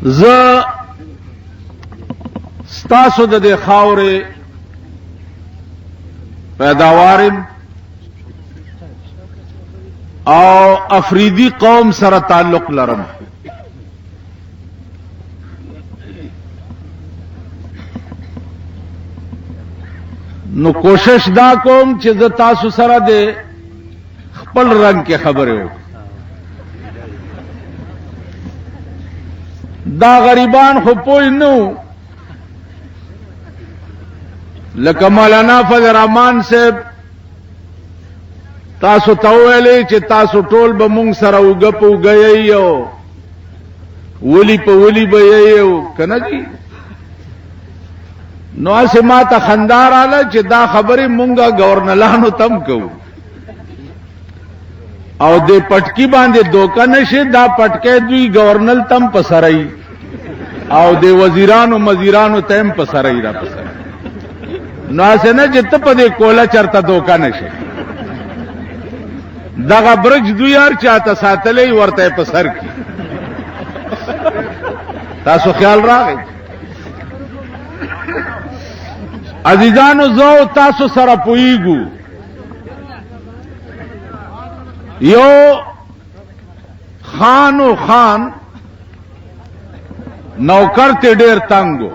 ز ستاسو د دې خاورې پیداوارم او افریدی قوم سره تعلق لرم. نو کوشش دا کوم چې زه تاسو سره د خپل رنگ کې خبرې وکړم. دا غریبان خو پوه نو لکه مولانا فضل الرحمن صاحب تاسو ته ویلې چې تاسو ټول به مونږ سره اوږه په اوږه یې او ولی په ولی به یې او که نه دي. نو هسې ما ته خندا راله چې دا خبرې مونږه ګورنرانو تم کوو او دې پټکی باندې دوکه نشي. دا پټکی دوی گورنر تم پسرئی او دې وزیرانو مزیرانو تم پسرئی را پسرئی. نو اسه نه چې ته په دې کوله چرته دوکه نشي. دغه برج دوی یار چاته ساتلې ورته په سر کې. تاسو خیال راغی عزیزانو؟ زو تاسو سره پویګو یو خانو خان نوکر ته ډیر تنګو.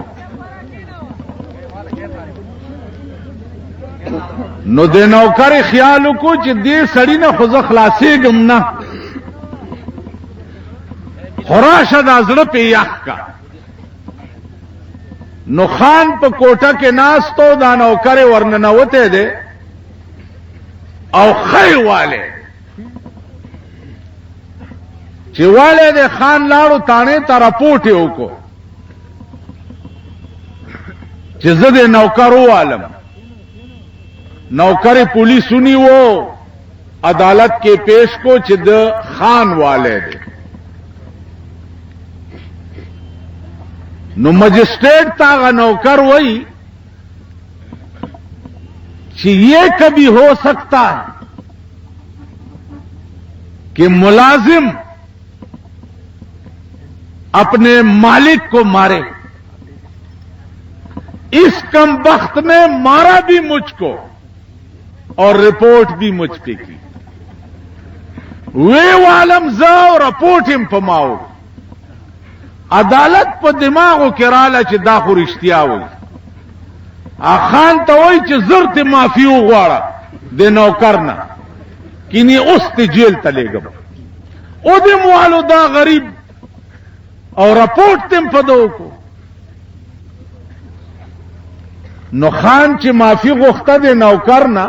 نو د نوکر خیال کو چې دې سړی نه خو زه خلاصېږم نه، خراشه دا زړه په یخ کا. نو خان په کوټه کې ناستو، دا نوکر ورننوته دی او خی والے چې والے د خان لاړو تانه ته راپورټ یې وکړو چې زه د نوکر ووالم. نوکر پولیسونی وہ عدالت کے پیش کو چې د خان والے دے. نو مجسٹریٹ تاغا نوکر وہی کہ یہ کبھی ہو سکتا ہے کہ ملازم اپنے مالک کو مارے. اس کم بخت نے مارا بھی مجھ کو اور رپورٹ بھی مجھ پہ کی. وے والم زاو رپورٹ ہم پماؤ. عدالت په دماغو کې رااله چې دا خو رښتیا وي. خان ته وایي چې زر ته معافي وغواړه د نوکر نه، کینی اوس ته جیل ته لېږم. او دې موالو دا غریب او رپورټ تم په دو کو. نو خان چې معافي غوښته د نوکر نه،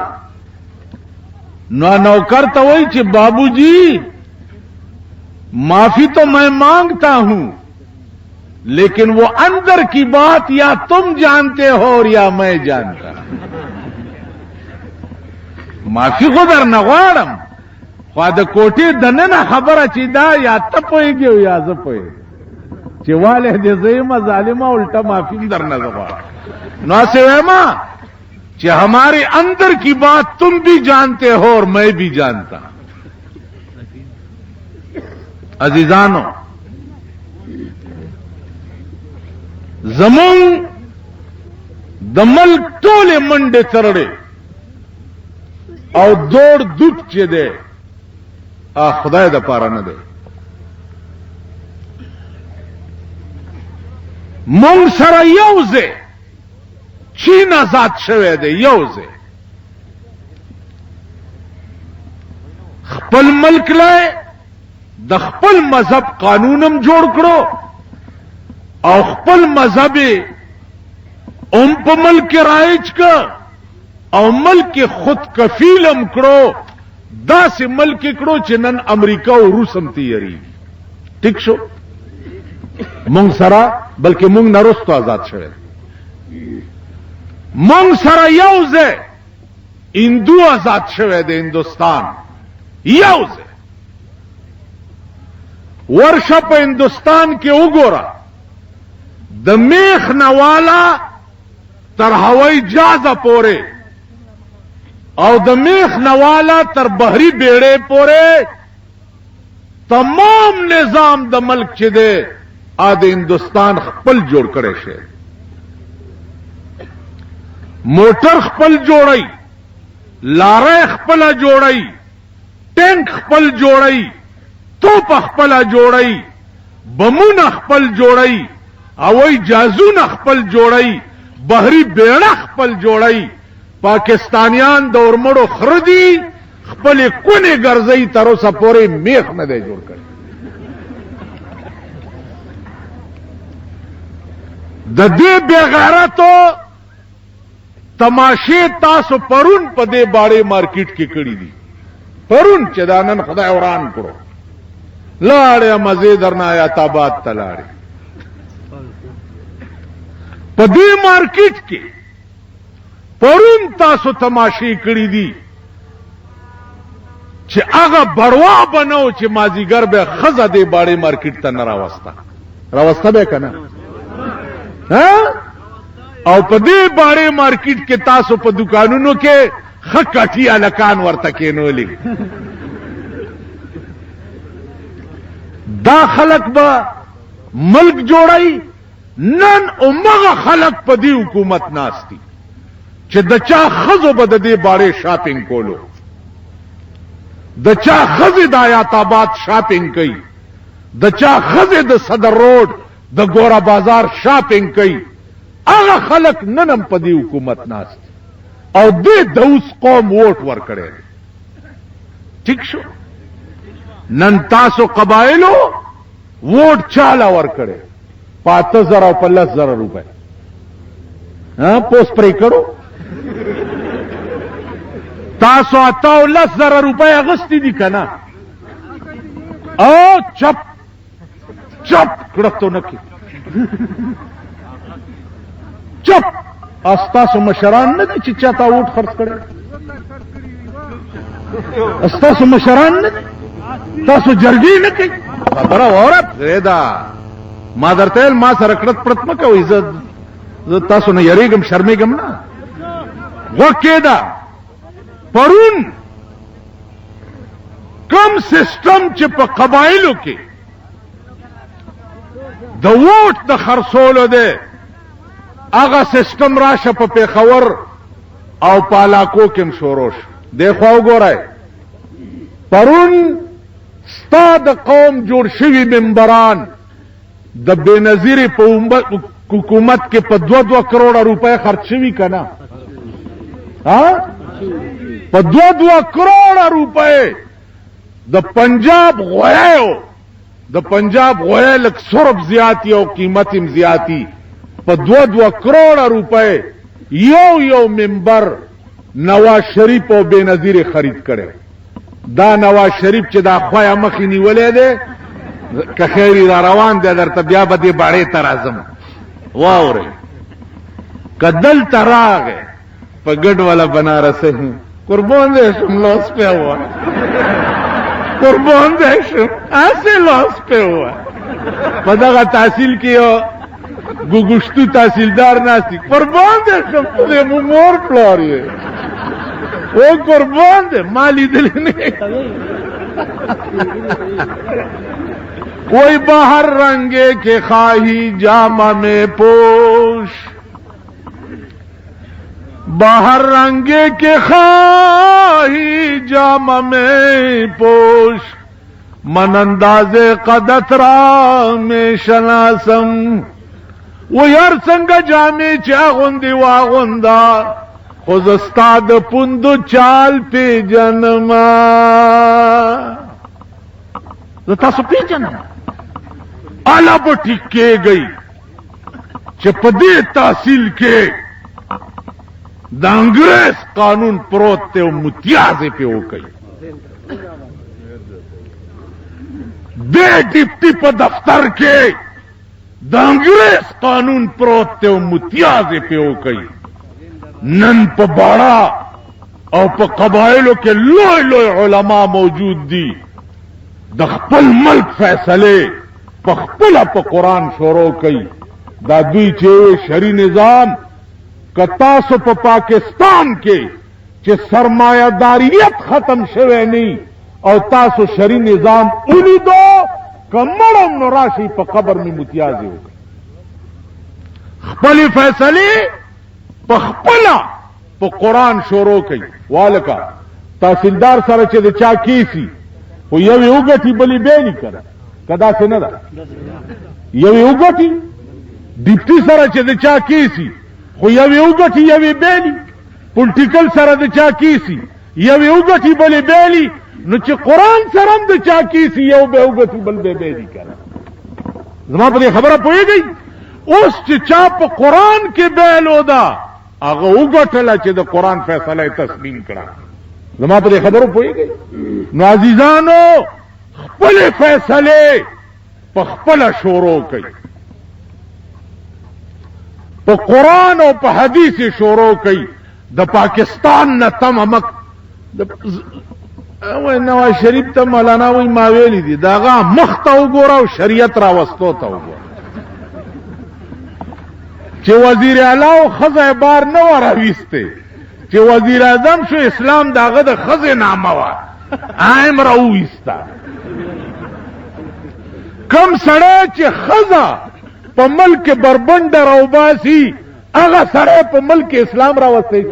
نو نوکر تو وہی کہ بابو جی معافی تو میں مانگتا ہوں، لیکن وہ اندر کی بات یا تم جانتے ہو اور یا میں جانتا. معافی خو در نه غواړم، خو د کوټې دننه خبره چې دا یا ته پوهېږې او یا زه پوهېږم چې والې دې زه یم ظالمه، الټه معافي هم در نه زه غواړم. نو هسې وایم کہ ہمارے اندر کی بات تم بھی جانتے ہو اور میں بھی جانتا. عزیزانو زمون د ملک ټولې منډې ترړې او دوړ دوب چې دی خدای د پاره نه دی. مونږ سره یو ځای چین آزاد شوه دی، یو ځای خپل ملک لای د خپل مذهب قانونم جوړ کړو او خپل مذهب هم په ملک رایج کا او ملک خود کفیلم کړو. داسې ملک کړو چې نن امریکا او روس هم تیاری. ټیک شو؟ مونږ سره بلکې مونږ نه وروسته آزاد شوه. مونږ سره یو ځای هندو آزاد شوه د هندوستان، یو ځای. ورشه په هندوستان کې وګوره، د میخ نوالا تر هوایی جهازه پورې او د میخ نوالا تر بحری بیړې پورې تمام نظام د ملک چې دی د هندستان خپل جوړ کړی شي. موټر خپل جوړی، لاره خپل جوړی، ټینک خپل جوړی، توپ خپل جوړی، بمونه خپل جوړی، هوایي جهازونه خپل جوړی، بحری بیړه خپل جوړی. پاکستانیان د اورمړو خردي خپل کونې ګرځي، تر اوسه پورې میخ نه دی جوړ کړی. د دې بے غیرتو تماشې تاسو پرون په دې باړې مارکیټ کې کړی دي. پرون چې دا نن خدای وران کړو، لاړې مزې درنه آیات آباد ته لاړې. په دې مارکیټ کې پرون تاسو تماشې کړی دي چې هغه بړوا بنو چې مازیګر به خزه دې باړې مارکیټ ته نه راوسته به کنه. او په دې باړې مارکیټ کې تاسو په دکانونو کې خکټي الکان ورته کېنولې. دا خلق به ملک جوړای. نن امغه خلق په دې حکومت ناشتي چې د چا خزو به د دې باړې شاپینګ کولو، د چا خزې د آیات آباد شاپینګ کوي، د چا خزې د صدر روډ د ګورا بازار شاپینګ کوي. هغه خلق ننم په دې حکومت ناست او دې د اوس قوم ووټ ورکړي. ٹھیک شو، نن تاسو قبایلو ووټ چاله ورکړي 5000 او 15000 روپے. پوس پرې کړو تاسو 10000 روپے اغستی دي کنه. او چپ کړهتو نه کې چپ. استاسو مشران نه دي چې چاته ووټ خرڅ کړي؟ استاسو مشران نه دي؟ تاسو جرګې نه کوي؟ خبره واوره زیدا ما درته ما سره کړت پړت مکه وې. زه تاسو نه یریږم، شرمېږم نه. وکیدا پرون کم سیستم چې په قبایلو کې د ووټ د خرڅولو دی، هغه سیستم راشه په پیښور او په علاقو کې شوروش. دیخوا وګورئ پرون ستا د قوم جوړ شوي ممبران د بېنظیرې په حکومت کې په 2 کروڑه روپے خرچ شوي که نه؟ په 2 کروڑه روپے د پنجاب غویو، د پنجاب غوی لک سرب زیاتی او قیمت هم زیاتی، په 2 کروڑه روپے یو منبر نواز شریف او بېنظیر خرید کړي. دا نواز شریف چې دا خویا مخې نیولې ده که خیری را روان دی درته بیا به دې باړې ته راځم. واورئ که دلته راغی په ګډ والا بنارسه قربان دی شم لاس پې ووه، قربان دی شم هسې لاس پې ووه. په دغه تحصیل کې یو ګوګشتو تحصیلدار ناستی، قربان دی شم ته د مور پلار یې، او قربان دی ما لیدلی نه. کوئی باہر رنگے کے خواہی جامہ میں پوش، باہر رنگے کے خواہی جامہ میں پوش، من انداز قدت را میں شناسم. وہ یار سنگ جامے چاغندی واغندا خود استاد پندو چال پی جنما. تاسو پی جنما اعلی بٹی کے گئی چپدی تحصیل کے دا انگریز قانون پروت تے متیازے پہ ہو گئی. دے ڈپٹی پہ دفتر کے دا انگریز قانون پروت تے متیازے پہ ہو گئی. نن پہ باڑا اور پہ قبائلوں کے لوئے لوئے علماء موجود دی. د خپل ملک فیصلے په خپل په قرآن شروع کړي. دا دوی چې شری نظام کتاسو په پاکستان کې چې سرمایه‌داریت ختم شوه نه او تاسو شری نظام ولیدو کمړم نو راشي په قبر می متیازي وکړي خپل فیصله په خپل په قران شروع کوي والکا تحصیلدار سره چې د چا کیسی خو یو وګټي بلی به نه کړه کدا څه نه ده یو وګټي ډیپټي سره چې د چا کیسی خو یو وګټي یو بیلی پولیټیکل سره د چا کیسی یو وګټي بلی بیلی نو چې قران سره د چا کیسی یو به وګټي بل به بیلی کړه زما په خبره پوهیږي اوس چې چا په قران کې بیلو دا هغه وګټله چې د قران فیصله تسلیم کړه زما په خبرو پوهیږي نو عزیزانو خپل فیصله په خپل شروع کوي په قران او په حدیث شروع کوي د پاکستان نه تمامک نواز شریف ته مولانا وی ما ویلی دي داغه مخ ته وګوره او شریعت را وستو ته وګوره چې وزیر اعلی او خزه بار نه وراويسته چې وزیر اعظم شو اسلام داغه د خزه نامه وا ایم راويستا کم سړی چې خزه په ملک بربند راوباسي هغه سړی په ملک اسلام راوستي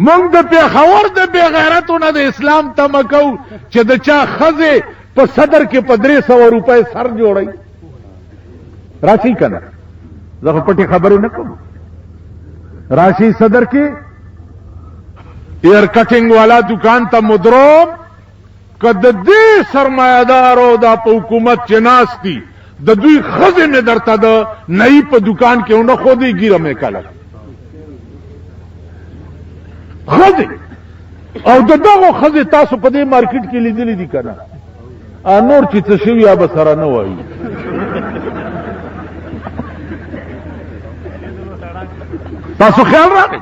موږ د پیښور د بے غیرتونو د اسلام تمکو چې د چا خزه په صدر کې په 300 روپے سر جوړي راشي کنه زه پټي خبرې نه کوم راشي صدر کې ایر کټینګ والا دکان ته مدروم کد دې سرمایدارو د حکومت چې ناشتي د دوی خزه مې درته د نئی په دکان کې ونه خو دې ګیره مې کړل خزه او دغه خزه تاسو په دې مارکیټ کې لیدلې دي کنه نور چې څه شوی یا به سره نه وایي تاسو خیال راغی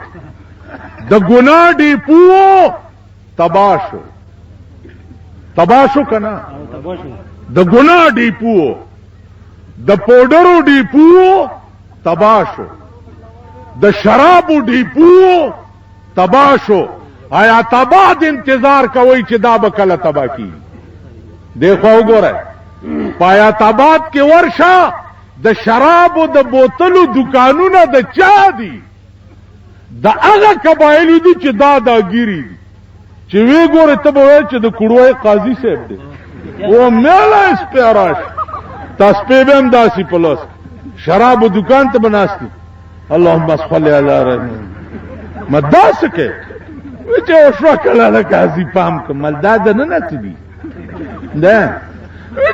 د ګناه ډیپو تباشو کنا د ګناه ډیپو د پودرو ډیپو تباشو د شرابو ډیپو تباشو آیا تباد انتظار کوي چې دا به کله تبا کی دیکھو وګورئ پایا تباد کې ورشه د شرابو د بوتلو دکانونه د چا دي دا هغه قبایل دي چې داګيري دي چې وی ګوره ته به وای چې د کډوای قاضي صاحب دی او مېلا اسپیراش تاسو په بهم داسي پلوس شراب دکان ته بناستي اللهم صل علی رحمن مداسکه چې اوسه کله له قاضي پام کمل داد نه نتدي دا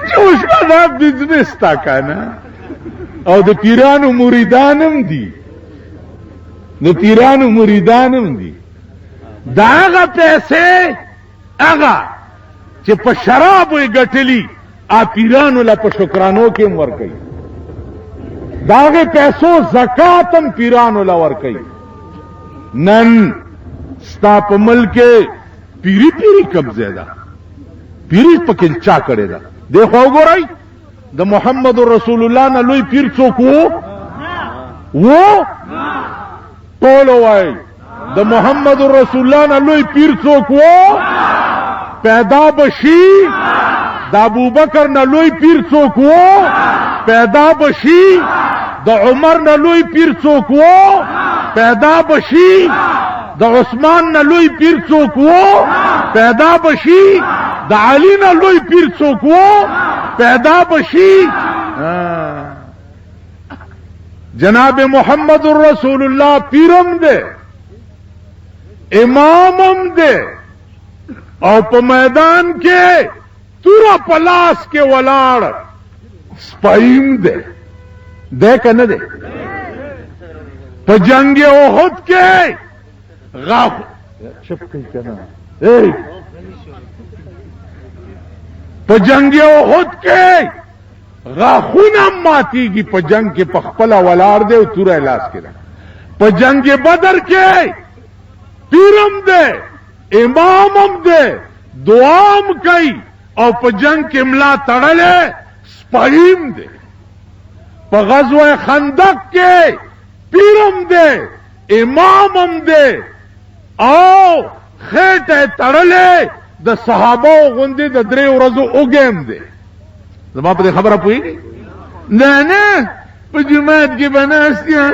چې اوسه دا بزنس تا کنه او د پیرانو مریدانم دي د پیرانو مریدانم دي دا هغه پیسې هغه چې په شرابو یې ګټلي ا پیرانو لا په شکرانو کې ورکړي دا هغه پیسو زکات هم پیرانو لا ورکړي نن ستا په ملک پیری قبضه ده پیری پکې چا کړی ده دیکھو وګورئ د محمد رسول الله نه لوی پیر څوک وو ټول وای د محمد رسول الله نه لوی پیر څوک وو پیدا بشي د ابوبکر نه لوی پیر څوک وو پیدا بشي د عمر نه لوی پیر څوک وو پیدا بشي د عثمان نه لوی پیر څوک وو پیدا بشي د علی نه لوی پیر څوک وو پیدا بشي جناب محمد رسول الله پیرم دے امامم دے او په میدان کې تورا پلاس کې ولاړ سپایم دے کنه دے په جنگ احد کې غاف شپ کوي کنه په جنگ احد کې غاخونه ماتیږي په جنگ کې پخپلا ولاړ دی او تورې لاس کې په جنگ بدر کې پیرم دی امامم دی دعام کوي او په جنگ کې ملا تړلې سپایم دی په غزوه خندق کې پیرم دی امامم دی او خېټه تړلې د صحابه غوندې د 3 ورځو اوګم دی زما په خبره پوهیږي نه په جماعت کې بناستیا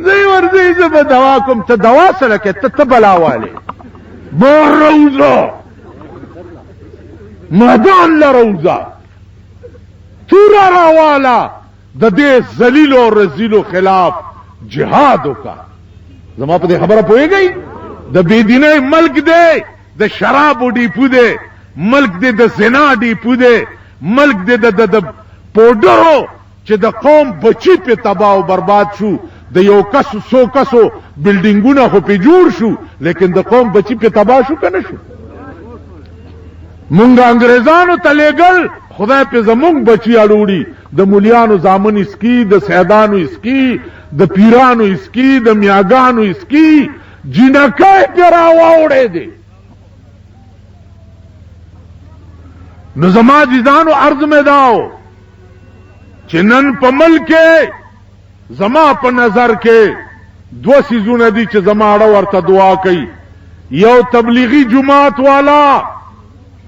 زي ورځي زه به دوا کوم ته دوا سره کې ته بلاواله بار روزه مدان لروزه تورا راوالا د دې ذلیل او رذیل خلاف جهاد وکا زما په خبره پوهیږي د بيدینه ملک دی د شراب ډیپو دی ملک دی د زنا ډیپو دی ملک دی د پودرو چې د قوم بچی په تباہ او برباد شو د یو کس سو کسو بلډینګونه خو په جوړ شو لیکن د قوم بچی په تباہ شو کنه شو مونږ انګريزانو تلېګل خدای په زمونږ بچی اړوړي د مولیانو زامن اسکی د سیدانو اسکی د پیرانو اسکی د میاګانو اسکی جنکای پیرا واوړې دي نو زما ديدانو عرض میں داو چې نن په ملک زما په نظر کې دو سيزونه دي چې زما اړه ورته دعا کوي یو تبلیغی جماعت والا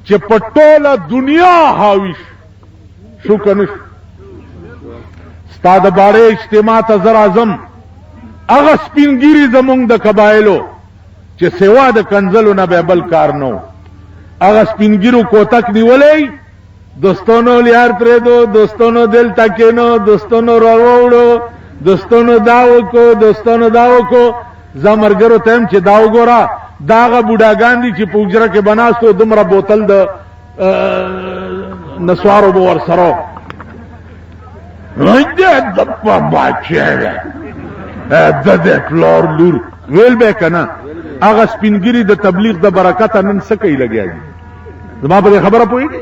چې په ټوله دنیا حاویش شو کنه ستاد باړې اجتماع ته زر اعظم هغه سپینګيري زمونږ د قبایلو چې سیوا د کنزلو نه به بل کار نو هغه سپینګیرو کوتک نیولې دوستانو لیار پرې دو دوستانو دل تکینو دوستانو راوړو دوستانو داو کو زمرګرو تم چې داو ګورا داغه بوډاګان دي چې پوجره کې بناستو دمره بوتل د نسوارو بور سره راځه د په باچره د فلور لور ویل به کنه هغه سپینګری د تبلیغ د برکت نن سکه لګیږي زما په خبره پوهیږي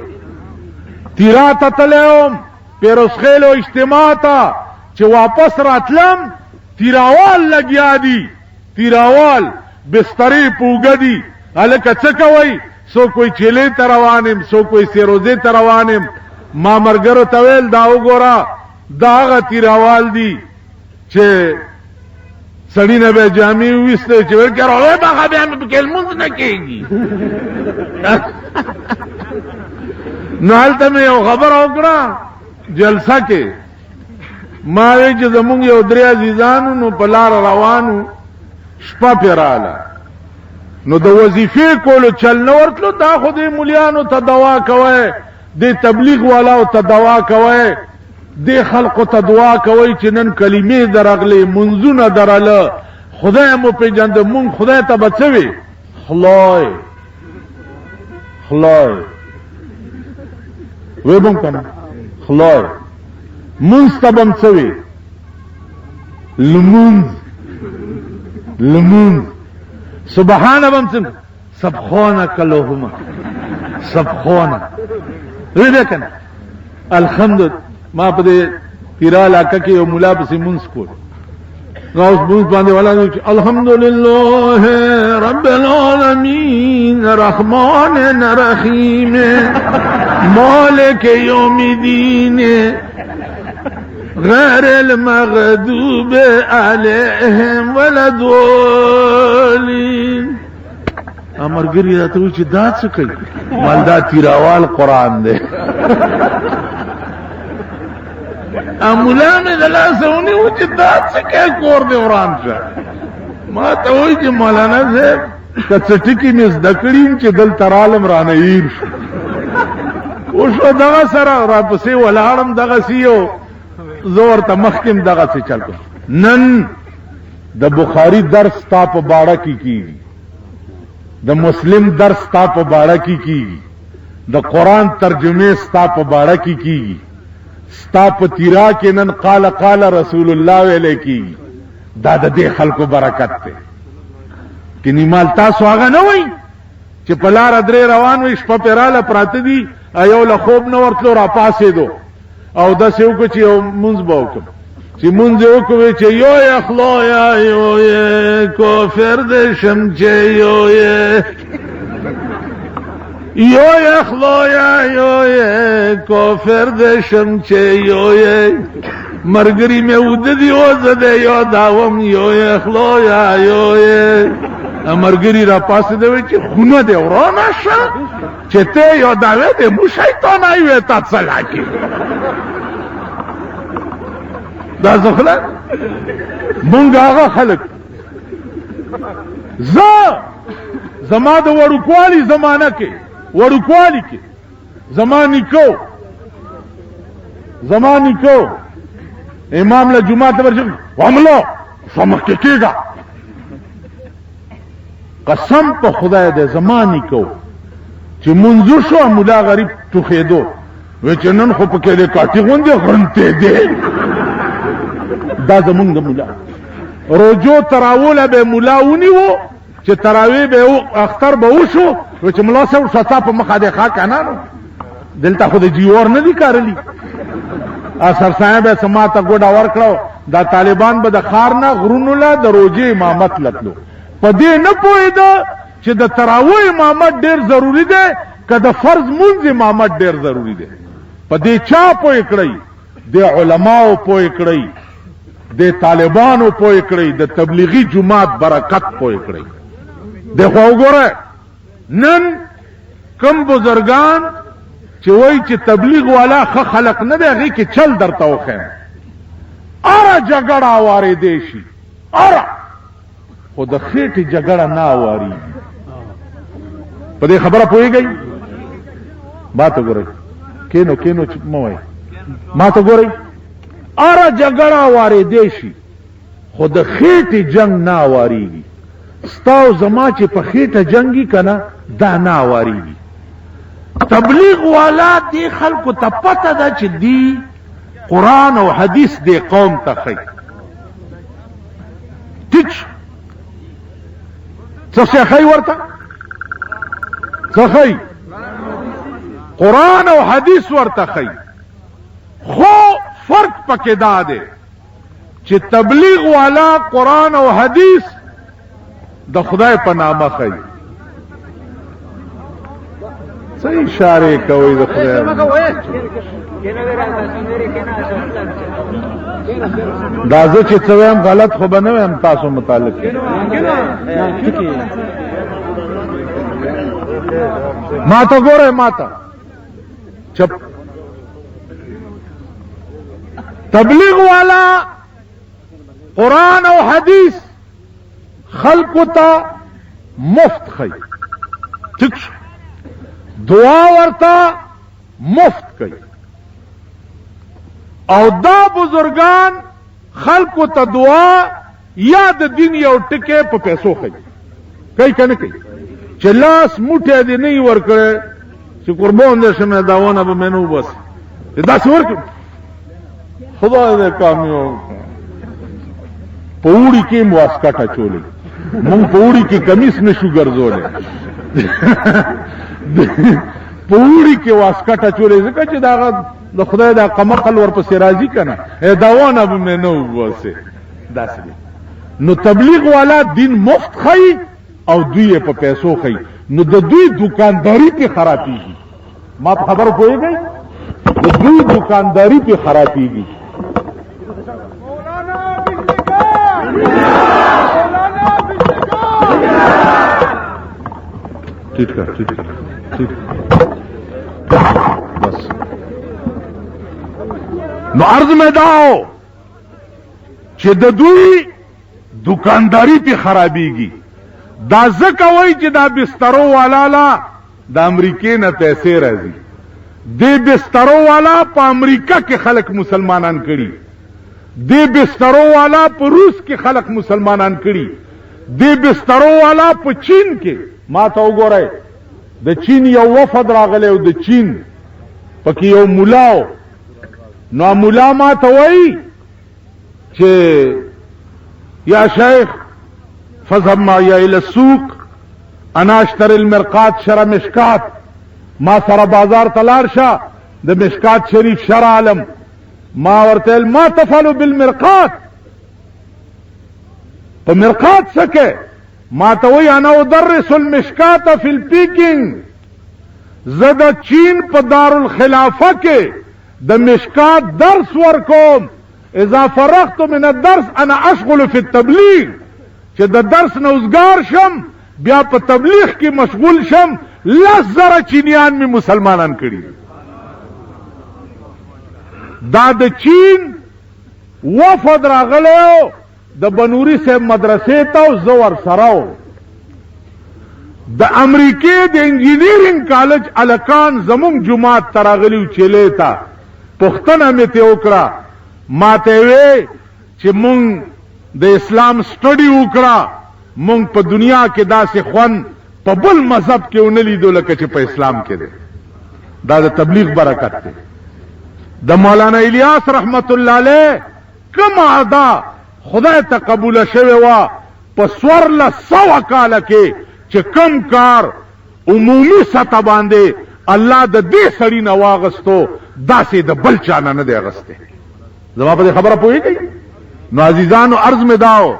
تیرات تلهم پیروسخیل او اجتماع تا چې واپس راتلم تیراوال لګیا دي تیراوال بستری پوګدي الکه څه کوي سو کوئی چيله تروانم سو کوئی سیروزه تروانم ما مرګرو تویل دا وګورا داغه تیراوال دي چې سړی نه به جامې وسته چې ورکړو به هغه به کلمون نه کېږي نو حالته مې یو خبر وکړه جلسه کې ما وی چې زمونږ یو درې عزیزانو نو په لار روانو شپه پیراله نو د وظیفې کولو چل نه ورتلو دا خو د مولیانو ته دوا کوي د تبلیغ والاو ته دوا کوي د خلقو ته دعا کوي چې نن کلمې درغلي منځونه درله خدای مو پیژند مونږ خدای ته بچوي خلای وې مونږ کنه خلای مونږ ته بچوي لمونځ سبحان بمسم سبحانك اللهم سبحانك وې کنه الحمدلله ما په دې پیرا علاقه کې یو مولا په سیمونس کو راوس بوز باندې ولا چې الحمدلله رب العالمین الرحمن الرحیم مالک یوم الدین غیر المغضوب علیهم ولا الضالین امرګری راته چې دا څه کوي مالدا تیراوال قران دی امولانه دلاسونی و چې دا څه کې کور دی وران شه ما ته وایي چې مولانا صاحب کڅټی کې مې زدکړیم چې دل ترالم رانه ایر شو او شو دغه سره را پسې ولاړم دغه سیو زور ته مخکم دغه څه چل نن د بخاری درس تا په باړه کې کیږي د مسلم درس تا په باړه کې کیږي د قران ترجمه ستا په باړه کې کیږي ستا په تیرا کې نن قال رسول الله علیکی دا د دې خلکو برکت ته کې نیمال تاسو هغه نه وای چې په لار درې روان وي شپه پیراله پراته دي ایو له خوب نه ورتلو را پاسې دو او د سیو کو چې مونږ باوکم چې مونږ وکوي چې یو اخلا یو کافر دې شم چې یو اخلا یو کافر دې شم چې یو مرګري مې ود دی او زده یو داوم یو اخلا یو امرګری را پاسې دی چې خونه دی ورانه شه چې ته یو داوی دی مو شیطان ایوه تا څلا کې دا ځخله مونږ هغه خلک زما د وړوکوالي زمانہ کې وړوکوالي کې زمانی کو امام له جمعه ته ورشي واملو سمخ کې کېږه قسم په خدای دې زمانی کو چې منځو شو مولا غریب ټوخېدو و چې نن خو په کې له کاټي غوندې غرنته دي دا زمونږ د مولا روجو تراوله به مولا ونیو چې تراوی به اختر به وشو و چې مولا سره شتا په مخه ده ښا کنه دلته خو د جیور نه دي کارلی اثر صاحب سماته ګډا ورکړو دا طالبان به د خار نه غرونو له د روجي امامت لتلو په دې نه پوهېده چې د تراوی امامت ډیر ضروری دی که د فرض منځ امامت ډیر ضروری دی په دې چا پوه کړی د علماو پوه کړی د طالبانو پوه کړی د تبلیغي جماعت برکت پوه کړی دغه وګوره نن کم بزرگان چې وای چې تبلیغ والا خلق نه دی هغه کې چل درته وخه اره جګړه واره دی شي اره خو د خېټې جګړه نه واري په دې خبره پوهیږئ ما ته ګورئ کینو چې موای ما ته ګورئ اره جګړه واره دی شي خو د خېټې جنگ نه واریږي ستاو زما چې په خېټه جنگي کنه دا نه واریږي تبلیغ والا دی خلکو ته پته ده چې دی قرآن او حدیث دی قوم ته خی ټیک څه خی ورته څه خی قرآن او حدیث ورته خی خو فرق پکې دا دی چې تبلیغ والا قرآن او حدیث د خدای په نامه خی صحیح اشاره کوي د خدای دا زه چې څه وایم غلط خو به نه وایم تاسو متعلق ما ته ګوره ما ته چپ تبلیغ والا قرآن او حدیث خلقو ته مفت خی ٹھیک شو دعا ورته مفت کوي او دا بزرگان خلقو ته دعا یا د دین یو ټکی په پیسو کوي کنه کوي چې لاس موټه دې نه ورکړي چې قربان دې شمه داونه به منو بس دا څور خدای دې کامیاب پوری کې مواسکټه چولې مونږ پوری کې کمیس نشو ګرځولې پوری کې واسکټه چولې ځکه چې دا د خدای دا قمقل ورپسې راځي کنه داونه به منو واسه داسې نو تبلیغ والا دین مفت خی او دوی په پیسو خی نو د دوی دکانداری په خرابېږي ما په خبرو پوهیږئ د دوی دکانداری په خرابېږي ٹھیک ہے بس نو عرض میں داو چې د دوی دکانداری په خرابېږي دا ځکه وایي چې دا بسترو والا لا د امریکې نه پیسې راځي دې بسترو والا په امریکا کې خلک مسلمانان کړي دې بسترو والا په روس کې خلک مسلمانان کړي دې بسترو والا په چین کې ما ته وګورئ د چین یو وفد راغلی او د چین پکې یو مولاو نو مولا ما ته وایي چې یا شیخ فذهب معي الى السوق انا اشتري المرقات شرع مشکات ما سره بازار تلار شه د مشکات شریف شرع عالم ما ورته ما تفعلوا بالمرقات په مرقات سکه ما توي انا ادرس المشکات في البيكينج زد چین په دار الخلافه کې د مشکات درس ورکوم اذا فرغت من الدرس انا اشغل في التبلیغ چې د درس نوزګار شم بیا په تبلیغ کې مشغول شم 10,000 چینیان می مسلمانان کړي دا د چین وفد راغلو د بنوري صاحب مدرسې ته زور سره د امریکای د انجینیرینګ کالج الکان زمون جماعت تراغلیو چيله تا پښتنه مې ته وکړه ماته وې چې مونږ د اسلام سټډي وکړه مونږ په دنیا کې داسې خوان په بل مذهب کې ونلی دو لکه چې په اسلام کې ده دا د تبلیغ برکت ده د مولانا الیاس رحمت الله علیه کوم ادا خدای ته قبول شوی وا په سور له 100 کال کې چې کم کار عمومي سطح باندې الله د دې سړی نه واغستو داسې د بل چانه نه دی غسته زما په خبره پوهیږئ نو عزیزانو عرض می داو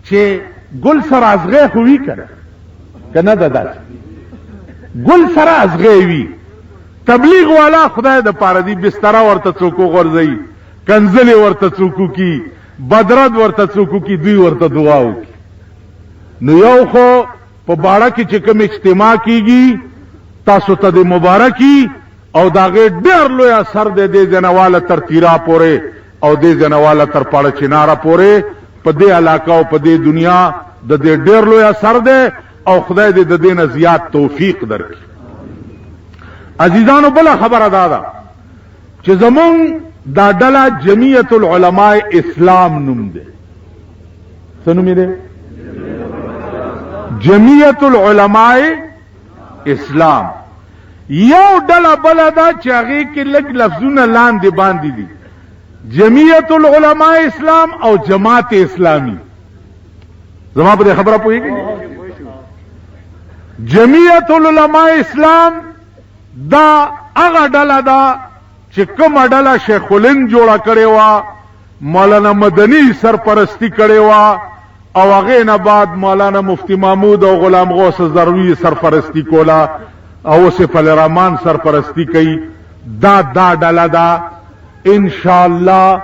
چې ګل سره ازغه خوې کړه کنه دادا ګل سره ازغه وی تبلیغ والا خدای د پاره دی بستر ورته څوک غورځي کنزلی ورته څوک کی بدرد ورته څوک کی دوی ورته دعا وکي نو یو خو په باړه کې چې کوم اجتماع کیږي تاسو ته د مبارکي او داغه ډېر لوی اثر دې جنواله تر تیرا پوره او دې جنواله تر پاړه چنارا پوره په دې علاقه او په دې دنیا د دې ډېر لوی اثر ده او خدای دې د دې نه زیات توفیق درکړي عزیزانو بل خبره دادا چې زمون دا ډله جمعیت العلماء اسلام نوم ده څه نوم ده جمعیت العلماء اسلام یو ډله بل دا چې هغه کې لږ لفظونه لاندې باندې دي جمعیت العلماء اسلام او جماعت اسلامی زما په خبره پوهیږئ جمعیت العلماء اسلام دا هغه ډله دا چې کومه ډله شیخ الهند جوړه کړې وا مولانا مدنی سرپرستی کړې وا او هغه نه بعد مولانا مفتی محمود او غلام غوث زروی سرپرستی کولا او صف الرحمن سرپرستی کوي دا ډله دا ان شاء الله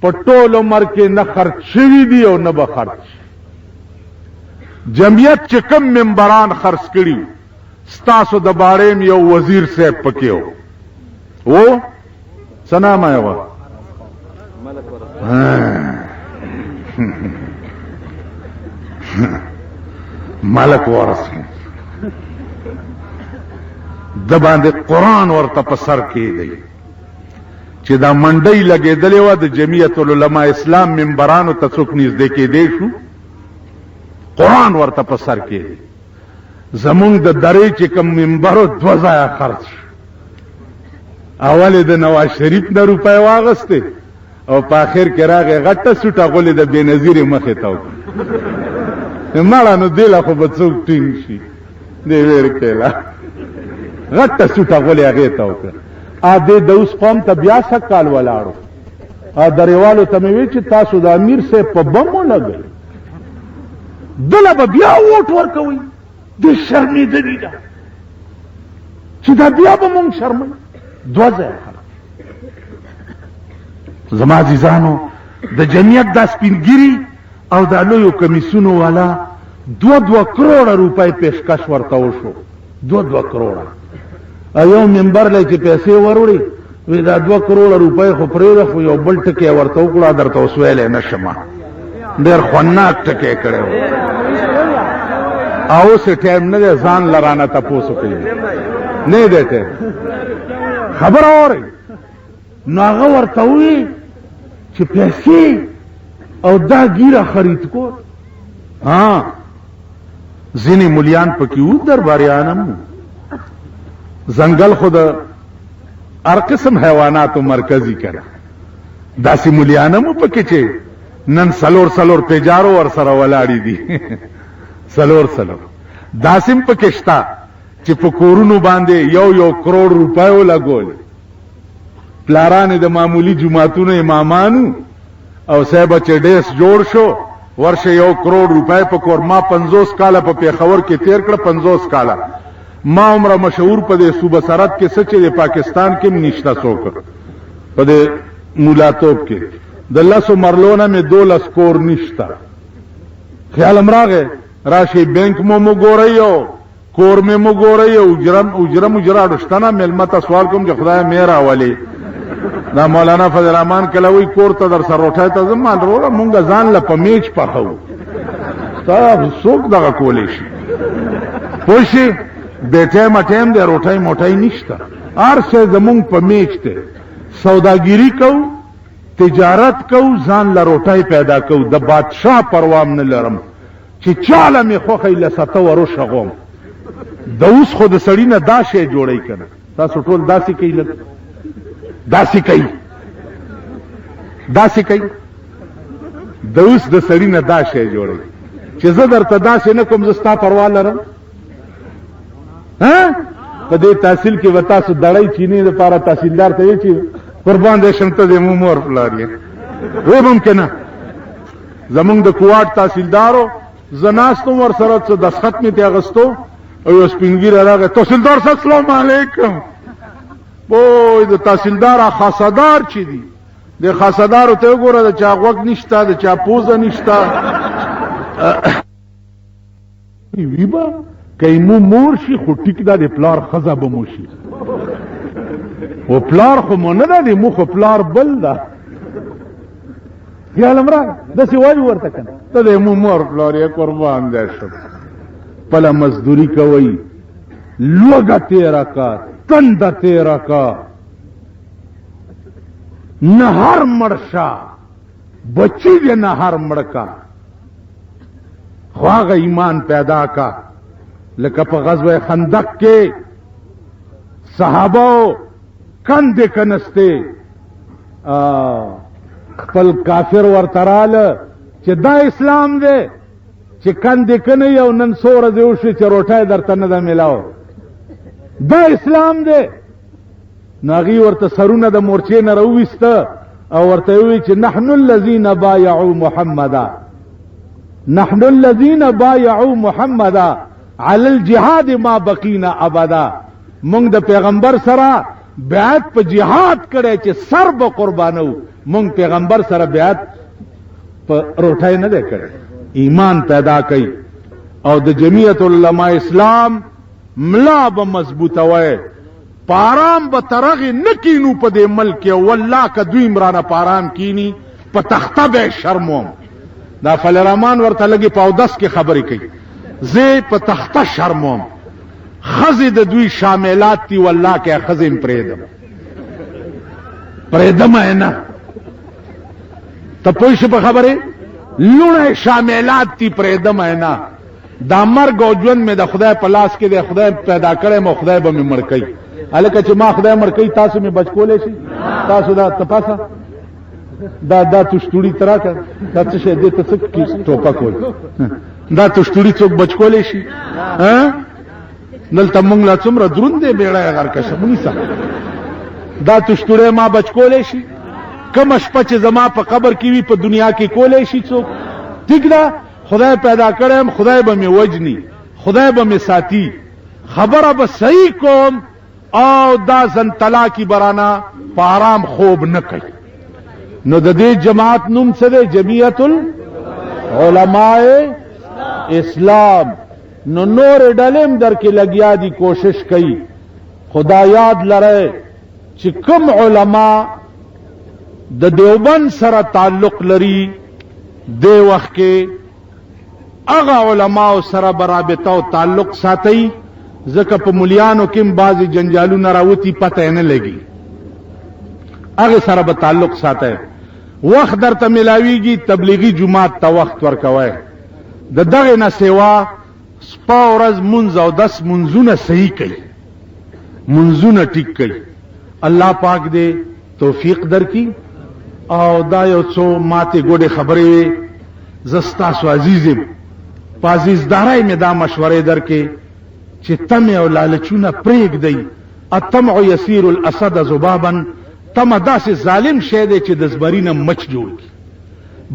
په ټول عمر کې نه خرچ شوی دی او نه به خرچ جمعیت چې کم ممبران خرڅ کړي ستاسو د باریم یو وزیر صاحب پکې وو سلام آیا ملک ورس د باندې قران ورته په سر کې دی چې دا منډي لګېدلې و د جمعیت العلماء اسلام منبرانو ته څوک نږدې کې دی شو قران ورته په سر کې دی زمونږ د درې چې کوم منبرو 2000 خرڅ اول د نواز شریف نه روپۍ واغسته او په اخر کې راغی غټه سټه غولې د بنظیر مخې ته مړه نو دله خو به څوک ټینګ شي دی ویر کېلا غټه سټه غولې هغې ته وکړه ا دې د اوس قوم ته بیا سکال ولاړو ا دریوالو ته مې وی چې تاسو د امیر صاحب په بمو لګئ دله به بیا ووټ ورکوئ د شرمېدلې ده چې دا بیا به مونږ شرموي 2000 زما عزیزانو د جمعیت دا سپینګری او د لویو کمیسونو والا 2 کروڑه روپۍ پیشکش ورته وشو 2 کروڑه ایو منبر لای چې پیسې وروړي وی دا 2 کروڑه روپۍ خو پرې خو یو بل ټکی ورته وکړه درته وسویل نه شمه ډېر خناک ټکی کړو او څه ټایم نه ځان لرانه تاسو کوي نه دیته خبر اوري نو هغه ورته وی چې پیسې او دا ګیره خرید کو ها ځینې مليان پکې و درباریانم زنګل خود هر قسم حیواناتو مرکزی کړه داسې مليانم پکې چې نن سلور پیجارو ور سره ولاړی دي سلور داسم پکې شتا چې په کورونو باندې یو کروڑ روپۍ ولګول پلاران د معمولی جماعتونو امامانو او صاحب چې ډیس جوړ شو ورشه 1 کروڑ روپۍ په کورما 50 کاله په پیښور کې تیر کړ 50 کاله ما عمره مشهور په دې صوبه سرحد کې سچې د پاکستان کې نشتا څوک په دې مولاتوب کې د لاسو مرلونه مې 12 کور نشتا خیال امراغه راشي بینک مو ګورئ کور مې مو ګورئ اجره رشتنه ملمه ته سوال کوم چې خدای مې راولي دا مولانا فضل الرحمن کلوي کور ته در سره روټای ته زمان وروړه مونږ ځان له په میچ پخو تاسو څوک دغه کولی شي پوه شئ د ټایمه ټایم دی روټۍ موټۍ نشته هر شی زمونږ په میچ دی سوداګیري کوو تجارت کوو ځان له روټۍ پیدا کوو د بادشاه پروام نه لرم چې چاله مې خوښی له سته ورو شغوم د اوس خو د سړي نه دا شی جوړی که نه تاسو ټول داسې کوي لږ داسې کوي د اوس د سړي نه دا شی جوړی چې زه درته داسې نه کوم زه ستا پروا لرم په دې تحصیل کې به تاسو دړی چینې دپاره تحصیلدار ته وایي چې قربان دی شم ته د مو مور پلار یې وی به هم که نه زمونږ د کوواټ تحصیلدارو زه ناستم ورسره څه دستخط مې ترې اخیستو او یو سپین ږیری راغی تحصیلدار صاحب سلام علیکم وای د تحصیلدار خاصدار چې دي د خاصدارو ته وګوره د چا غوږ نشته د چا پوزه نشته وی به که مو مور شي خو ټیک ده د پلار ښځه به مو شي و پلار خو مو نه ده د مو خو پلار بل ده خیال هم راغی داسې وایي ورته که نه ته د مو مور پلار یې قربان دی شم پله مزدوری کوئ لوږه تیره کا تنده تیره کا نهر مړ شه بچی دې نهر مړ کا خو هغه ایمان پیدا کا لکه په غزوه خندق کې صحابه کندې کنسته خپل کافر ورته راله چې دا اسلام دی چې کندې کنه یو نن څو ورځې وشي چې روټۍ درته نه ده میلاو دا اسلام دی نو هغې ورته سرونه د مورچې نه راوویسته او ورته ووایي چې نحن الذین بایعوا محمدا نحن الذین بایعوا محمدا علی الجهاد ما بقینا ابدا مونږ د پیغمبر سره بیعت په جهاد کړی چې سر به قربانو مونږ پیغمبر سره بیعت په روټۍ نه دی کړی ایمان پیدا کوي او د جمعیت علماء اسلام ملا به مضبوطوي پارام به ترغې نه کینو په دې ملک کې والله که دوی مرانه پارام کینی په تخته به شرموم دا فضل الرحمن ورته لګي په اودس کې خبرې کوي زه په تخته شرموم ښځې د دوی شاملات دي والله که ښځې م پرېږدم نه ته پوه شې په خبرې لوڼه شاملات دي پرېږدم نه دا مرګ او ژوند مې د خدای په لاس کې دی خدای پیدا کړی مو خدای به مې مړ کوي هلکه چې ما خدای مړ کوي تاسو مې بچ کولی شي تاسو دا تپاسه دا تشتوړي ته راکړه دا څه شی دې ته څه ټوپک وایي دا تشتوړي څوک بچ کولی شي دلته مونږ لا څومره دروند دی بیړی یې غرکشه ونیسه دا تشتوړی ما بچ کولی شي کومه شپه چې زما په قبر کې وي په دنیا کې کولی شي څوک ټیک ده خدای پیدا کړم خدای به مې وجني خدای به مې ساتي خبره به صحیح کوم او دا زن طلاقی برانا په آرام خوب نه کوي نو د دې جماعت نوم څه دی جمعیت العلماء اسلام نو نور ډلم در کې لګیا دي کوشش کوي خدا یاد لره چې کوم علما د دیوبند سره تعلق لري دی وخت کې هغه علماء سره برابطه او تعلق ساتي ځکه په مليانو کې بعضی جنجالونه راوتی پته نه لګي هغه سره به تعلق ساتي وخت درته ملاويږي تبلیغي جماعت ته وخت ورکوي د دغه نه سیوا سپا ورځ منځ او 10 منځونه صحیح کوي منځونه ټیک کوي الله پاک دې توفیق درکړي او دا یو څو ماته ګوډه خبرې زستا سو عزیزم پازیزدارای مې دا مشورې درکې چې تم او لالچونه پرېګ دی الطمع يسير الاسد ذبابا تم داسې ظالم شه دی چې د زبرینه مچ جوړ کی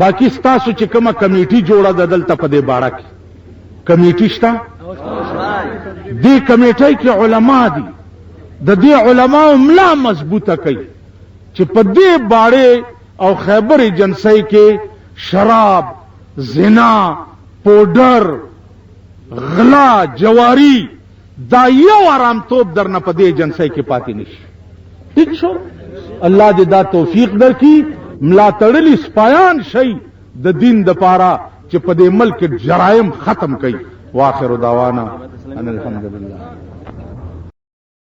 باقی ستاسو چې کومه کمیټي جوړه د دلته په دې باړه کې کمیټي شته دې کمیټي کې علما دي د دې علماو ملا مضبوطه کوي چې په دې باړې او خیبر جنسي کې شراب زنا پودر غلا جواری دا یو آرام توب در نه پدې جنسۍ کې پاتې نشي. ٹھیک شو؟ الله دې دا توفیق درکړي ملا تړلي سپایان شي د دین د پاره چې په دې ملک جرایم ختم کړي. واخر دعوانا ان الحمدلله.